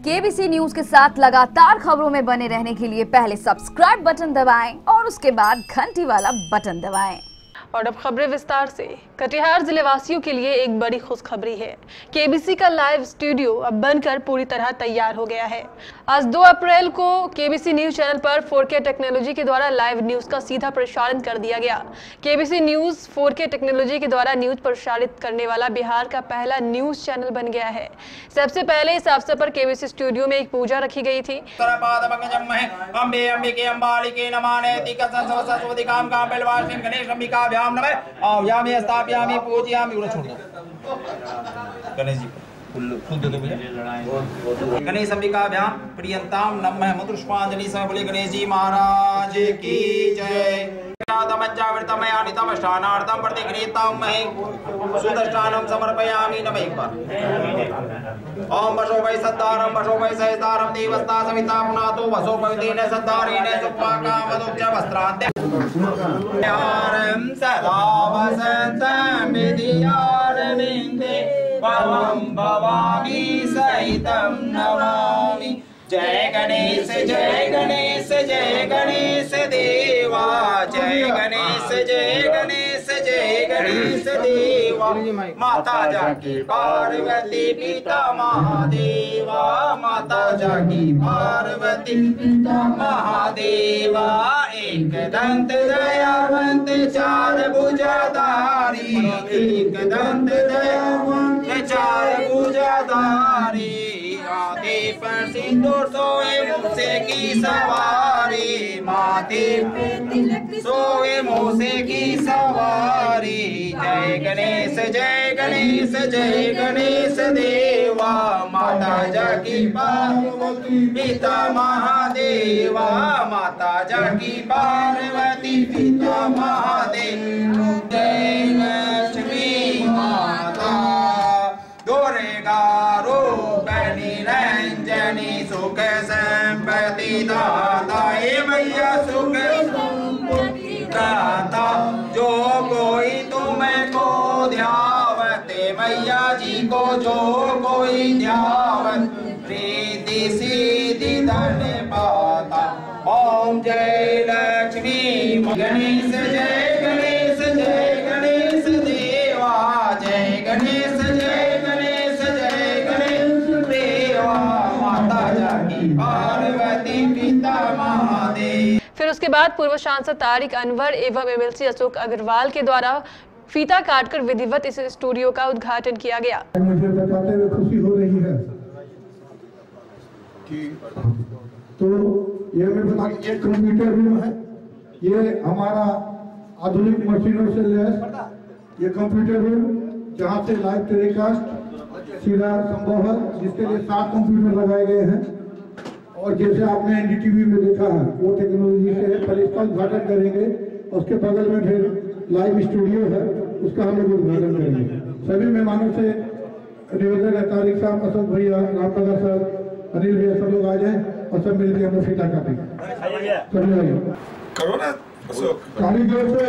KBC news के साथ लगातार खबरों में बने रहने के लिए पहले सब्सक्राइब बटन दबाएं और उसके बाद घंटी वाला बटन दबाएं। और अब खबरें विस्तार से। कटिहार जिले वासियों के लिए एक बड़ी खुशखबरी है। केबीसी का लाइव स्टूडियो अब बनकर पूरी तरह तैयार हो गया है। आज 2 अप्रैल को केबीसी न्यूज चैनल पर 4K टेक्नोलॉजी के द्वारा लाइव न्यूज का सीधा प्रसारण कर दिया गया। केबीसी न्यूज 4K टेक्नोलॉजी के द्वारा न्यूज प्रसारित करने वाला बिहार का पहला न्यूज चैनल बन गया है। सबसे पहले इस अवसर पर केबीसी स्टूडियो में एक पूजा रखी गई थी। स्थापयामि पूजयामि गणेश जी फूल दे दो भैया। गणेश अंबिकाभ्याम प्रियंताम नमः मधुष्पांजलि समय बोले गणेश जी महाराज की जय। स्नानार्थम प्रतिगृहीतां महे सुदर्शनम समर्पयामि नमः एक बार। ओम वशो वै सद्दारम वशो वै सहस्तारम देवस्ता सविता पुनातो वशो पवितेन सद्दारेण सुपाकामदुक्ष वस्त्रान्ते यारं सदा वसन्तं विधियारविन्दे भवं भवामि सहितं नमामि। जय गणेश जय गणेश जय गणेश देवा जय गणेश जय गणेश जय गणेश देवा। माता जाकी पार्वती पिता महादेवा माता जाकी पार्वती पिता महादेवा। एक दंत दयावंत 4 भुजाधारी एक दंत दयावंत 4 भुजाधारी। माथे पर सिंदूर सोए मूसे की सवारी माथे सोए मूसे की सवारी। जय गणेश जय गणेश जय गणेश देवा माता जाकी पार्वती पिता महादेवा माता जाकी पार्वती पिता महादेव। जय लक्ष्मी माता दुर्गा रूपिणी रंजनी सुख संपत्ति दाता मैया सुख दाता। जो कोई तुमको ध्यावते मैया जी को जो कोई ध्यावत प्रीति सीधी धन पाता। ओम जय लक्ष्मी गणेश जय गणेश जय गणेश देवा जय गणेश जय गणेश जय गणेश देवा माता जाकी पार्वती पिता महादेव। फिर उसके बाद पूर्व सांसद तारिक अनवर एवं MLC अशोक अग्रवाल के द्वारा फीता काटकर विधिवत इस स्टूडियो का उद्घाटन किया गया। मुझे बताते हुए खुशी हो रही है कि तो ये मैं बता ये कंप्यूटर रूम है। ये हमारा आधुनिक मशीनों से लैस ये कंप्यूटर रूम जहाँ से लाइव टेलीकास्ट सीधा संभव है जिसके लिए 7 कंप्यूटर लगाए गए हैं। और जैसे आपने NDTV में देखा है वो टेक्नोलॉजी से पहले इसका उद्घाटन करेंगे उसके बगल में फिर लाइव स्टूडियो है उसका हम लोग उद्घाटन करेंगे। सभी मेहमानों से निवेदन है तारिक साहब अशोक भैया रामनगर साहब अनिल भैया सब लोग आ जाए और सब मिलकर हम लोग फीता काटेंगे। करो ना अशोक कारीगर से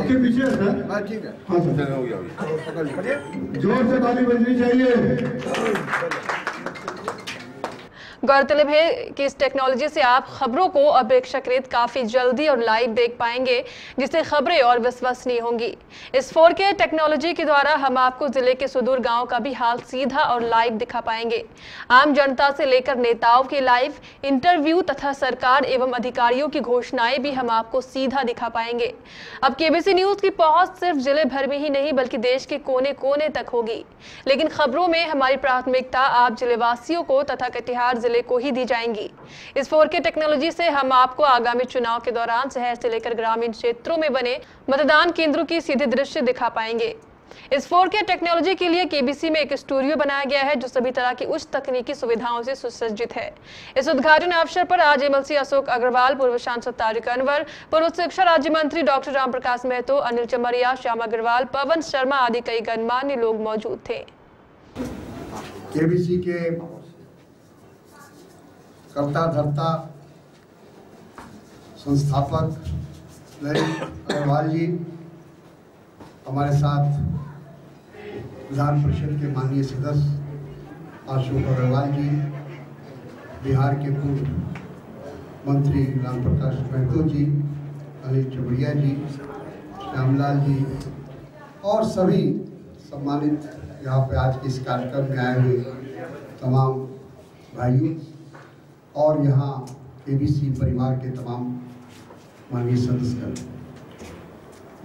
के पीछे सर ठीक है। हाँ सर जोर से ताली बजनी चाहिए। गौरतलब है कि इस टेक्नोलॉजी से आप खबरों को अपेक्षाकृत काफी जल्दी और लाइव देख पाएंगे जिससे खबरें और विश्वसनीय होंगी। इस 4K टेक्नोलॉजी के द्वारा हम आपको जिले के सुदूर गांव का भी हाल सीधा और लाइव दिखा पाएंगे। आम जनता से लेकर नेताओं के लाइव इंटरव्यू तथा सरकार एवं अधिकारियों की घोषणाएं भी हम आपको सीधा दिखा पाएंगे। अब केबीसी न्यूज की पहुंच सिर्फ जिले भर में ही नहीं बल्कि देश के कोने कोने तक होगी। लेकिन खबरों में हमारी प्राथमिकता आप जिलेवासियों को तथा कटिहार जिले को ही दी जाएंगी। इस 4K टेक्नोलॉजी से हम आपको आगामी चुनाव के दौरान शहर से लेकर ग्रामीण क्षेत्रों में बने मतदान केंद्रों की सीधे दृश्य दिखा पाएंगे। इस 4K टेक्नोलॉजी के लिए केबीसी में एक स्टूडियो बनाया गया है जो सभी तरह की उच्च तकनीकी सुविधाओं से सुसज्जित है। इस उद्घाटन अवसर पर आज MLC अशोक अग्रवाल, पूर्व सांसद तारिक अनवर, पूर्व शिक्षा राज्य मंत्री डॉक्टर रामप्रकाश महतो, अनिल चमरिया, श्याम अग्रवाल, पवन शर्मा आदि कई गणमान्य लोग मौजूद थे। केबीसी के कर्ता धर्ता संस्थापक ललित अग्रवाल जी हमारे साथ विधान परिषद के माननीय सदस्य अशोक अग्रवाल जी, बिहार के पूर्व मंत्री राम प्रकाश महतो जी, अनिल चमड़िया जी, श्यामलाल जी और सभी सम्मानित यहाँ पे आज के इस कार्यक्रम में आए हुए तमाम भाइयों और यहाँ केबीसी परिवार के तमाम माननीय सदस्य,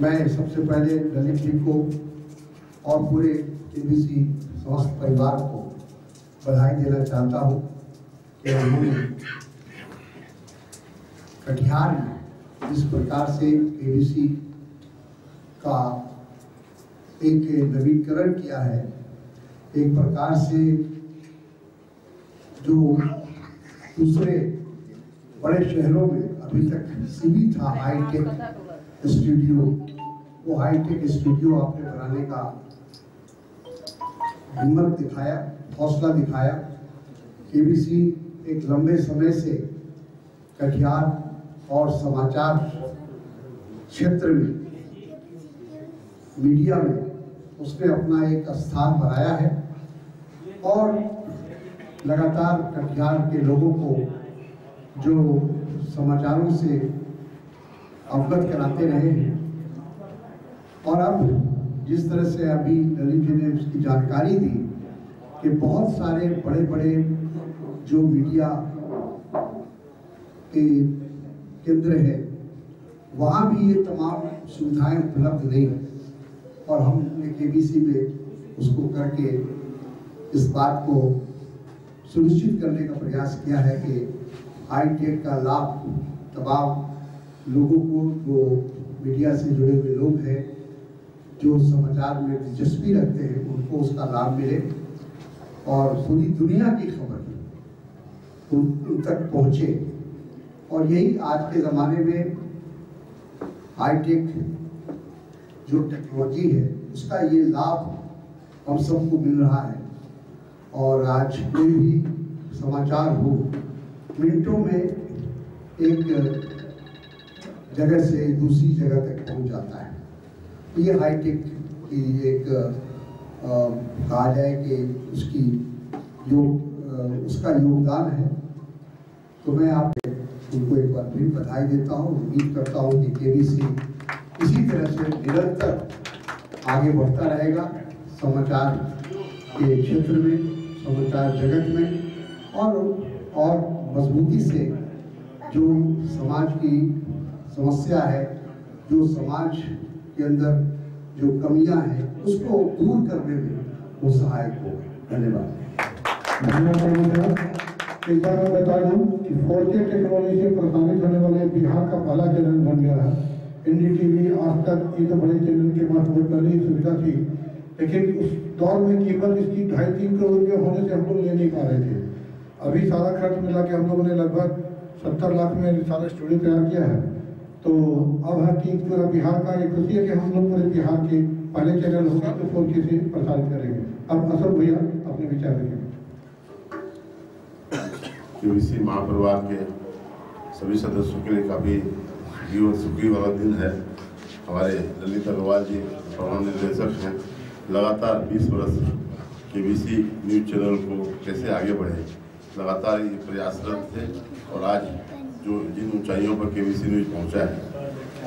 मैं सबसे पहले ललित जी को और पूरे केबीसी समस्त परिवार को बधाई देना चाहता हूँ कि उन्होंने कटिहार में जिस प्रकार से केबीसी का एक नवीनीकरण किया है, एक प्रकार से जो दूसरे बड़े शहरों में अभी तक सीमित था हाईटेक स्टूडियो, वो हाईटेक स्टूडियो आपने बनाने का हिम्मत दिखाया, हौसला दिखाया। केबीसी एक लंबे समय से कटिहार और समाचार क्षेत्र में, मीडिया में उसने अपना एक स्थान बनाया है और लगातार कटिहार के लोगों को जो समाचारों से अवगत कराते रहे हैं। और अब जिस तरह से अभी ललित जी ने उसकी जानकारी दी कि बहुत सारे बड़े बड़े जो मीडिया के केंद्र है, वहाँ भी ये तमाम सुविधाएं उपलब्ध नहीं, और हमने केबीसी में उसको करके इस बात को सुनिश्चित करने का प्रयास किया है कि हाईटेक का लाभ तमाम लोगों को, जो मीडिया से जुड़े हुए लोग हैं, जो समाचार में दिलचस्पी रखते हैं, उनको उसका लाभ मिले और पूरी दुनिया की खबर उन तक पहुँचे। और यही आज के ज़माने में हाईटेक जो टेक्नोलॉजी है, उसका ये लाभ हम सबको मिल रहा है। और आज कोई भी समाचार हो, मिनटों में एक जगह से दूसरी जगह तक पहुंच जाता है। तो ये हाईटेक की एक कहा जाए कि उसका योगदान है। तो मैं आप उनको एक बार फिर बधाई देता हूँ। उम्मीद करता हूँ कि केबीसी इसी तरह से निरंतर आगे बढ़ता रहेगा समाचार के क्षेत्र में, समाचार जगत में, और मजबूती से जो समाज की समस्या है, जो समाज के अंदर जो कमियां हैं, उसको दूर करने में वो सहायक हो। धन्यवाद। एक बार मैं बता दूं कि 4K टेक्नोलॉजी से प्रसारित होने वाले बिहार का पहला चैनल बन गया है NDTV, आज तक। ये तो बड़े चैनल के पास बहुत पहले ही सुविधा थी, लेकिन उस दौर में कीमत इसकी 2.5-3 करोड़ रुपये होने से हम लोग ले नहीं पा रहे थे। अभी सारा खर्च मिला के हम लोगों ने लगभग 70 लाख में सारा स्टूडियो तैयार किया है। तो अब है कि पूरा बिहार का एक खुशी है कि हम लोग पूरे बिहार के पहले चैनल होगा तो 4K से प्रसारित करेंगे। अब अशोक भैया अपने विचार रखेंगे। केबीसी महापरिवार के सभी सदस्यों के लिए काफ़ी सुखी वाला दिन है। हमारे ललित अग्रवाल जी प्रधान निर्देशक हैं। लगातार 20 वर्ष केबीसी न्यूज़ चैनल को कैसे आगे बढ़े, लगातार ये प्रयासरत थे। और आज जो जिन ऊंचाइयों पर केबीसी न्यूज़ पहुंचा है,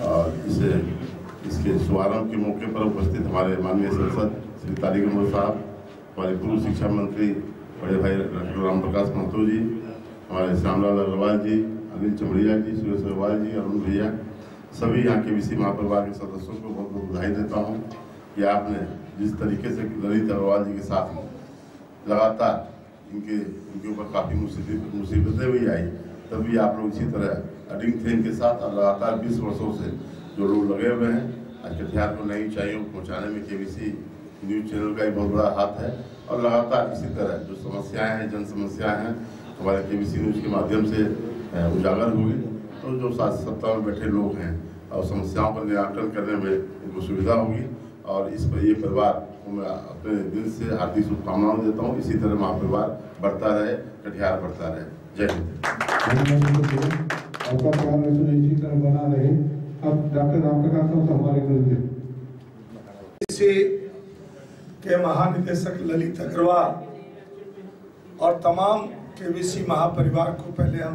और इसके शुभारंभ के मौके पर उपस्थित हमारे माननीय सांसद श्री तारिक अहमद साहब, हमारे पूर्व शिक्षा मंत्री बड़े भाई डॉक्टर राम प्रकाश महतो जी, हमारे श्यामलाल अग्रवाल जी, अनिल चमड़िया जी, सुरेश अग्रवाल जी, अरुण भैया, सभी यहाँ केबीसी महापरिवार के सदस्यों को बहुत बहुत बधाई देता हूँ कि आपने जिस तरीके से ललित अग्रवाल जी के साथ लगातार इनके ऊपर काफ़ी मुसीबतें भी आई, तब भी आप लोग इसी तरह अडिग थे इनके साथ। और लगातार 20 वर्षों से जो लोग लगे हुए हैं, आज कटिहार को नई ऊंचाइयों को पहुँचाने में केबीसी न्यूज़ चैनल का एक बहुत बड़ा हाथ है। और लगातार इसी तरह जो समस्याएं हैं, जन समस्याएं हैं, हमारे केबीसी न्यूज़ के माध्यम से उजागर होगी। तो जो सत्ता में बैठे लोग हैं और समस्याओं का निराकरण करने में उनको सुविधा होगी। और इस पर ये परिवार को मैं अपने दिल से हार्दिक शुभकामनाएं देता हूँ। इसी तरह महापरिवार बढ़ता रहे, कटिहार बढ़ता रहे। जय हिंद। आपका प्यार इसी तरह बना रहे। अब डॉक्टर राम प्रकाश साहब हमारे गुरुदेव। इससे के महानिदेशक ललित अग्रवाल और तमाम केबीसी महापरिवार को पहले हम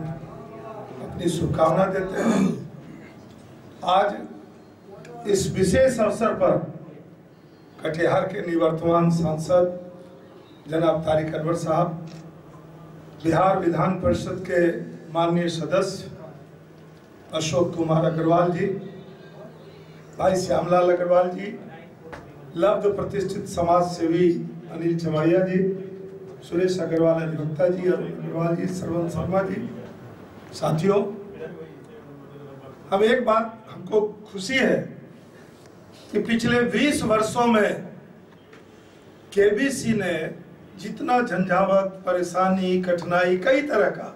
अपनी शुभकामना देते हैं। आज इस विशेष अवसर पर कटिहार के निवर्तमान सांसद जनाब तारिक अनवर साहब, बिहार विधान परिषद के माननीय सदस्य अशोक कुमार अग्रवाल जी, भाई श्यामलाल अग्रवाल जी, लब्ध प्रतिष्ठित समाज सेवी अनिल चमाड़िया जी, सुरेश अग्रवाल अधिवक्ता जी, अरुण अग्रवाल जी, श्रवण शर्मा जी, साथियों, हम एक बात हमको खुशी है कि पिछले 20 वर्षों में केबीसी ने जितना झंझावत, परेशानी, कठिनाई कई तरह का,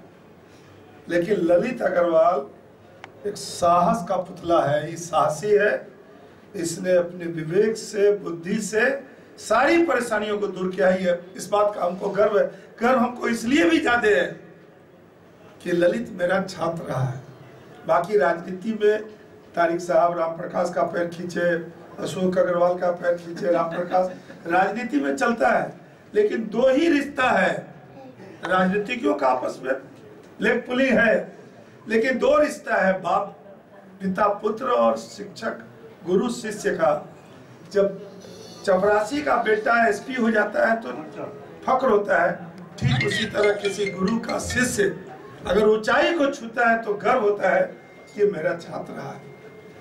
लेकिन ललित अग्रवाल एक साहस का पुतला है, ये साहसी है। इसने अपने विवेक से, बुद्धि से सारी परेशानियों को दूर किया है। इस बात का हमको गर्व है। गर्व हमको इसलिए भी ज्यादा है कि ललित मेरा छात्र रहा है। बाकी राजनीति में तारिक साहब राम प्रकाश का पैर खींचे, अशोक अग्रवाल का पैर खींचे, राम प्रकाश, राजनीति में चलता है, लेकिन दो ही रिश्ता है राजनीतिज्ञों का आपस में, लेख पुली है, लेकिन दो रिश्ता है, बाप पिता पुत्र और शिक्षक गुरु शिष्य का। जब चपरासी का बेटा एसपी हो जाता है तो फक्र होता है, ठीक उसी तरह किसी गुरु का शिष्य अगर ऊंचाई को छूता है तो गर्व होता है कि मेरा छात्र रहा है।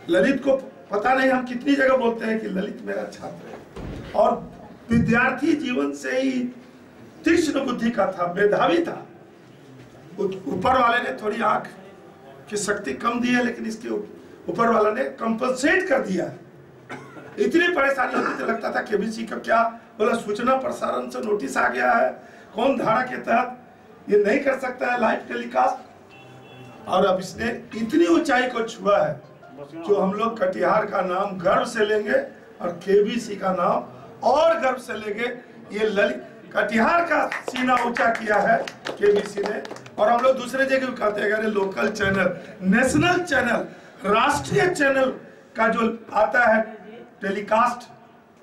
ललित को पता नहीं, हम कितनी जगह बोलते हैं कि ललित मेरा छात्र है, और विद्यार्थी जीवन से ही तीक्ष्ण बुद्धि का था, मेधावी था। ऊपर वाले ने थोड़ी आंख की शक्ति कम दी है, लेकिन इसके ऊपर वाला ने कंपनसेट कर दिया। इतनी परेशानी होती थी, लगता था केबीसी का क्या, बोला सूचना प्रसारण से नोटिस आ गया है, कौन धारा के तहत ये नहीं कर सकता है लाइव टेलीकास्ट, और अब इसने इतनी ऊंचाई को छुआ है जो हम लोग कटिहार का नाम गर्व से लेंगे और केबीसी का नाम और गर्व से लेंगे। ये ललित कटिहार का सीना ऊंचा किया है केबीसी ने, और हम लोग दूसरे जगह भी कहते हैं अगर लोकल चैनल, नेशनल चैनल, राष्ट्रीय चैनल का जो आता है टेलीकास्ट,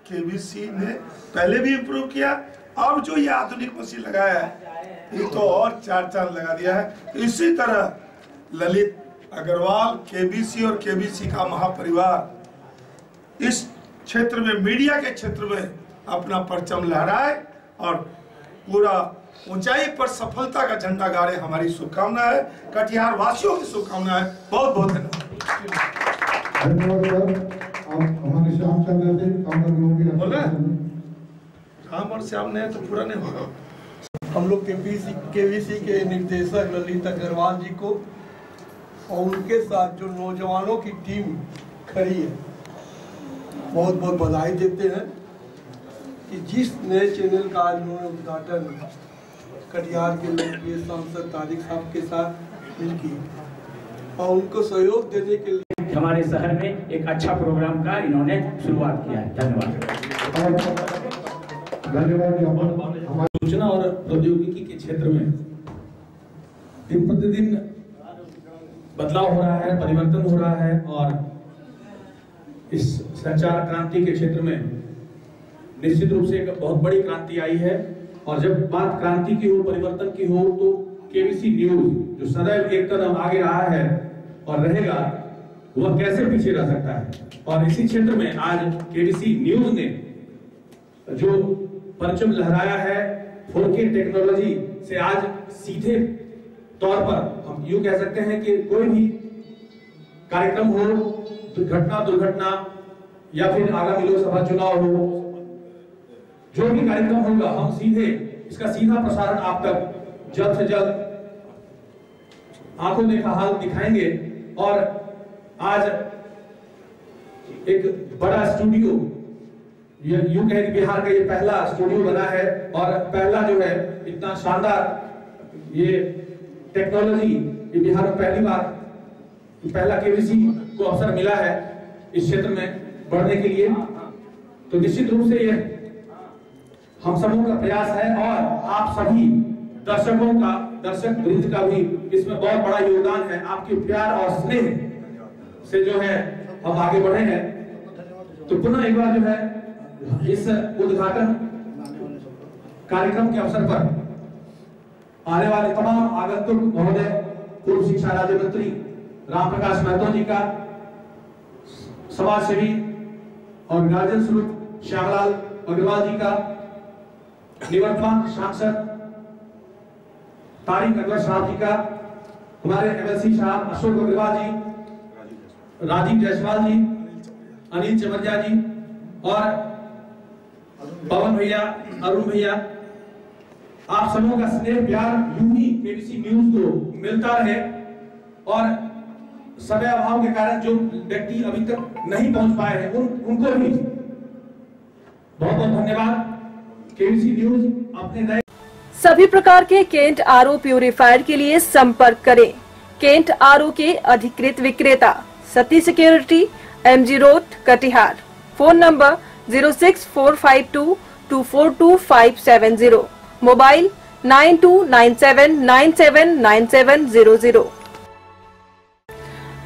केबीसी ने पहले भी इम्प्रूव किया। अब जो ये आधुनिक मशीन लगाया है ये तो और चार चांद लगा दिया है। इसी तरह ललित अग्रवाल, केबीसी और केबीसी का महापरिवार इस क्षेत्र में, मीडिया के क्षेत्र में अपना परचम लहराए और पूरा ऊंचाई पर सफलता का झंडा गाड़े। हमारी शुभकामना है, कटिहार वासियों की शुभकामना है। बहुत बहुत धन्यवाद। राम और श्याम ने तो पूरा नहीं होगा। हम लोग केबीसी के निर्देशक ललित अग्रवाल जी को और उनके साथ जो नौजवानों की टीम खड़ी है, बहुत बहुत बधाई देते हैं कि जिस नए चैनल का आज उन्होंने उद्घाटन कटिहार के लोकप्रिय सांसद तारिक साहब के साथ मिलकर और उनको सहयोग देने के लिए हमारे शहर में एक अच्छा प्रोग्राम का इन्होंने शुरुआत किया है। धन्यवाद। सूचना और प्रौद्योगिकी के क्षेत्र में दिन प्रतिदिन बदलाव हो रहा है, परिवर्तन हो रहा है, और इस संचार क्रांति के क्षेत्र में निश्चित रूप से एक बहुत बड़ी क्रांति आई है। और जब बात क्रांति की हो, परिवर्तन की हो, तो केबीसी न्यूज जो सदैव एक कदम आगे रहा है और रहेगा, वह कैसे पीछे रह सकता है। और इसी क्षेत्र में आज केबीसी न्यूज ने जो परचम लहराया है 4K टेक्नोलॉजी से, आज सीधे तौर पर हम यूं कह सकते हैं कि कोई भी कार्यक्रम हो, दुर्घटना या फिर आगामी लोकसभा चुनाव हो, जो भी कार्यक्रम होगा, हम सीधे इसका सीधा प्रसारण आप तक जल्द से जल्द आंखों देखा हाल दिखाएंगे। और आज एक बड़ा स्टूडियो, यूं कहें कि बिहार का ये पहला स्टूडियो बना है, और पहला जो है इतना शानदार ये टेक्नोलॉजी ये बिहार में पहली बार, पहला केबीसी को अवसर मिला है इस क्षेत्र में बढ़ने के लिए। तो निश्चित रूप से ये हम सबों का प्रयास है, और आप सभी दर्शकों का, दर्शक वृंद का भी इसमें बहुत बड़ा योगदान है। आपके प्यार और स्नेह से जो है हम आगे बढ़े हैं। तो पुनः एक बार जो है इस उद्घाटन कार्यक्रम के अवसर पर आने वाले तमाम आगंतुक महोदय, पूर्व शिक्षा राज्य मंत्री राम प्रकाश महतो जी का, समाज सेवी और गार्जियन स्वरूप श्यामलाल अग्रवाल जी का, निवर्तमान सांसद तारिक अनवर साहब जी का, हमारे एमएलसी साहब अशोक अग्रवाल जी, राजीव जायसवाल जी, अनिल चमरिया जी और पवन भैया, अरुण भैया, आप सबों का स्नेह प्यार यूं ही केबीसी न्यूज को मिलता रहे और समय अभाव के कारण जो व्यक्ति अभी तक नहीं पहुंच पाए हैं उनको भी बहुत बहुत धन्यवाद। केबीसी न्यूज अपने नए सभी प्रकार के केंट आरओ प्यूरिफायर के लिए संपर्क करें। केंट आरओ के अधिकृत विक्रेता Sati security, MG road, Katihar. Phone number 06452242570, mobile 9297979700।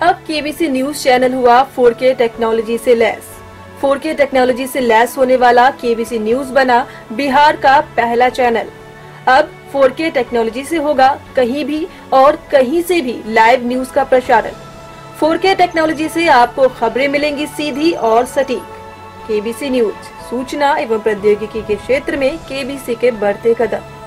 अब केबीसी न्यूज चैनल हुआ 4K टेक्नोलॉजी से लैस। 4K टेक्नोलॉजी से लैस होने वाला केबीसी न्यूज बना बिहार का पहला चैनल। अब 4K टेक्नोलॉजी से होगा कहीं भी और कहीं से भी लाइव न्यूज का प्रसारण। 4K टेक्नोलॉजी से आपको खबरें मिलेंगी सीधी और सटीक। केबीसी न्यूज, सूचना एवं प्रौद्योगिकी के क्षेत्र में केबीसी के बढ़ते कदम।